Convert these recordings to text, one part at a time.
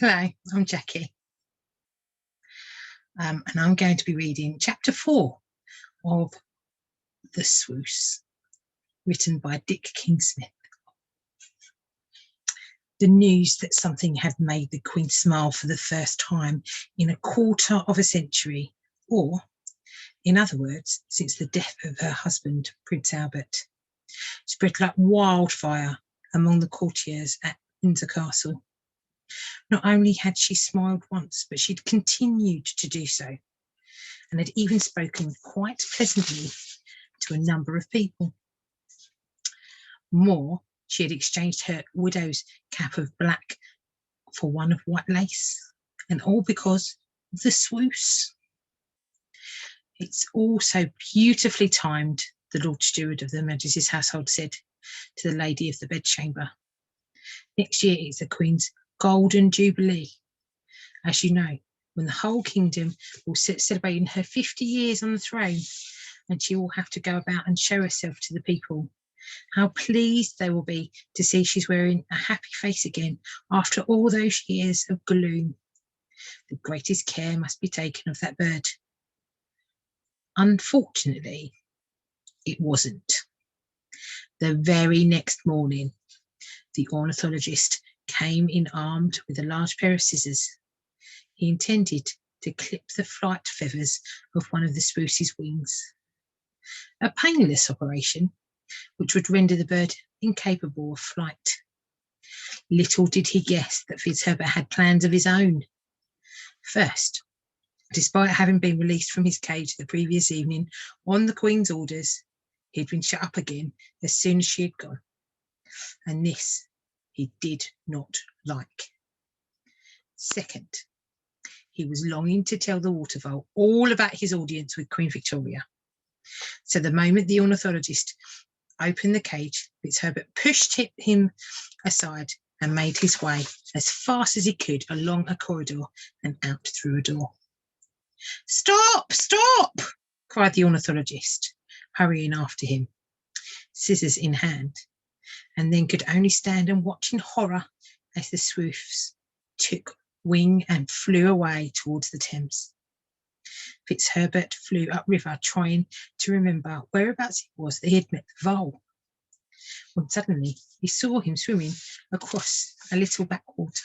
Hello, I'm Jacky, and I'm going to be reading Chapter 4 of The Swoose, written by Dick Kingsmith. The news that something had made the Queen smile for the first time in a quarter of a century, or, in other words, since the death of her husband, Prince Albert, spread like wildfire among the courtiers at Windsor Castle. Not only had she smiled once, but she'd continued to do so, and had even spoken quite pleasantly to a number of people. More, she had exchanged her widow's cap of black for one of white lace, and all because of the Swoose. It's all so beautifully timed, the Lord Steward of the Majesty's household said to the lady of the bedchamber. Next year is the Queen's Golden Jubilee, as you know, when the whole kingdom will celebrating her 50 years on the throne, and she will have to go about and show herself to the people. How pleased they will be to see she's wearing a happy face again after all those years of gloom. The greatest care must be taken of that bird. Unfortunately, it wasn't. The very next morning, the ornithologist came in armed with a large pair of scissors. He intended to clip the flight feathers of one of the Swoose's wings. A painless operation, which would render the bird incapable of flight. Little did he guess that Fitzherbert had plans of his own. First, despite having been released from his cage the previous evening on the Queen's orders, he'd been shut up again as soon as she had gone. And this he did not like. Second, he was longing to tell the water vole all about his audience with Queen Victoria. So the moment the ornithologist opened the cage, Fitzherbert pushed him aside and made his way as fast as he could along a corridor and out through a door. "Stop, stop!" cried the ornithologist, hurrying after him, scissors in hand, and then could only stand and watch in horror as the Swoose took wing and flew away towards the Thames. Fitzherbert flew upriver, trying to remember whereabouts it was that he had met the vole, when suddenly he saw him swimming across a little backwater.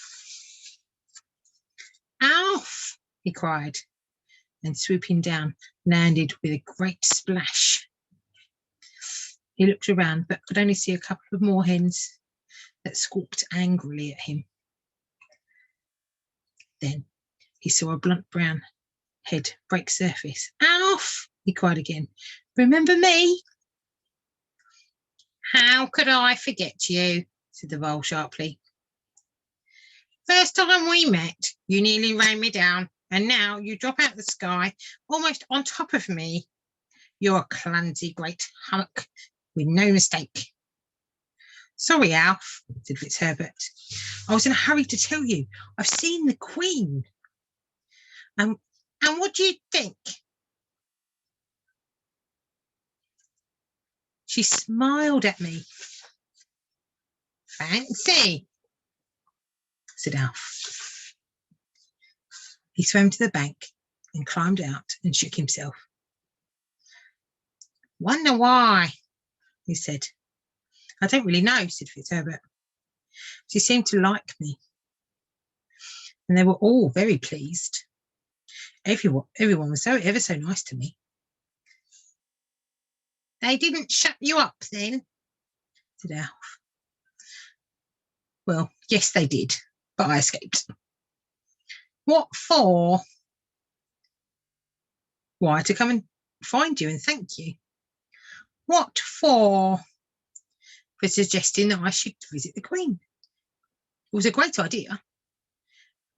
"Alf!" he cried, and swooping down, landed with a great splash. He looked around, but could only see a couple of moorhens that squawked angrily at him. Then he saw a blunt brown head break surface. "Alf!" he cried again. "Remember me?" "How could I forget you?" said the vole sharply. "First time we met, you nearly ran me down, and now you drop out of the sky almost on top of me. You're a clumsy great hummock with no mistake." "Sorry, Alf," said Fitzherbert. "I was in a hurry to tell you. I've seen the Queen." And what do you think?" "She smiled at me." "Fancy," said Alf. He swam to the bank and climbed out and shook himself. "Wonder why," he said. "I don't really know," said Fitzherbert. "She seemed to like me, and they were all very pleased. Everyone was ever so nice to me." "They didn't shut you up then?" said Alf. "Well, yes, they did, but I escaped." "What for?" "Why, to come and find you and thank you." "What for?" "For suggesting that I should visit the Queen. It was a great idea.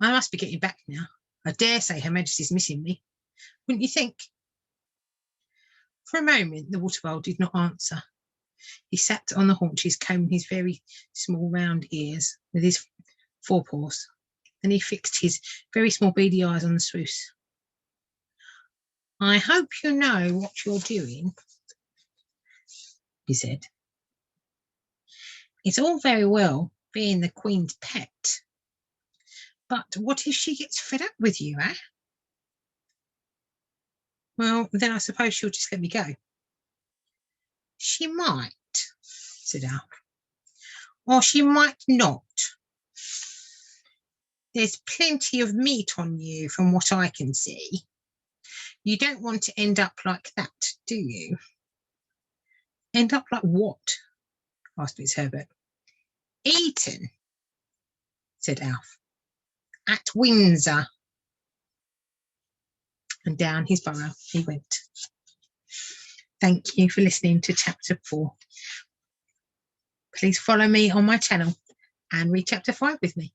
I must be getting back now. I dare say Her Majesty's missing me, wouldn't you think?" For a moment the water vole did not answer. He sat on the haunches, combing his very small round ears with his forepaws. Then he fixed his very small beady eyes on the Swoose. "I hope you know what you're doing," he said. "It's all very well being the Queen's pet, But what if she gets fed up with you, eh? Well, then I suppose she'll just let me go. She might, said Alf. Or she might not. There's plenty of meat on you from what I can see. You don't want to end up like that, do you? End up like what? Asked Miss Herbert. Eaten, said Alf. At Windsor. And down his burrow he went. Thank you for listening to chapter 4. Please follow me on my channel and read chapter 5 with me.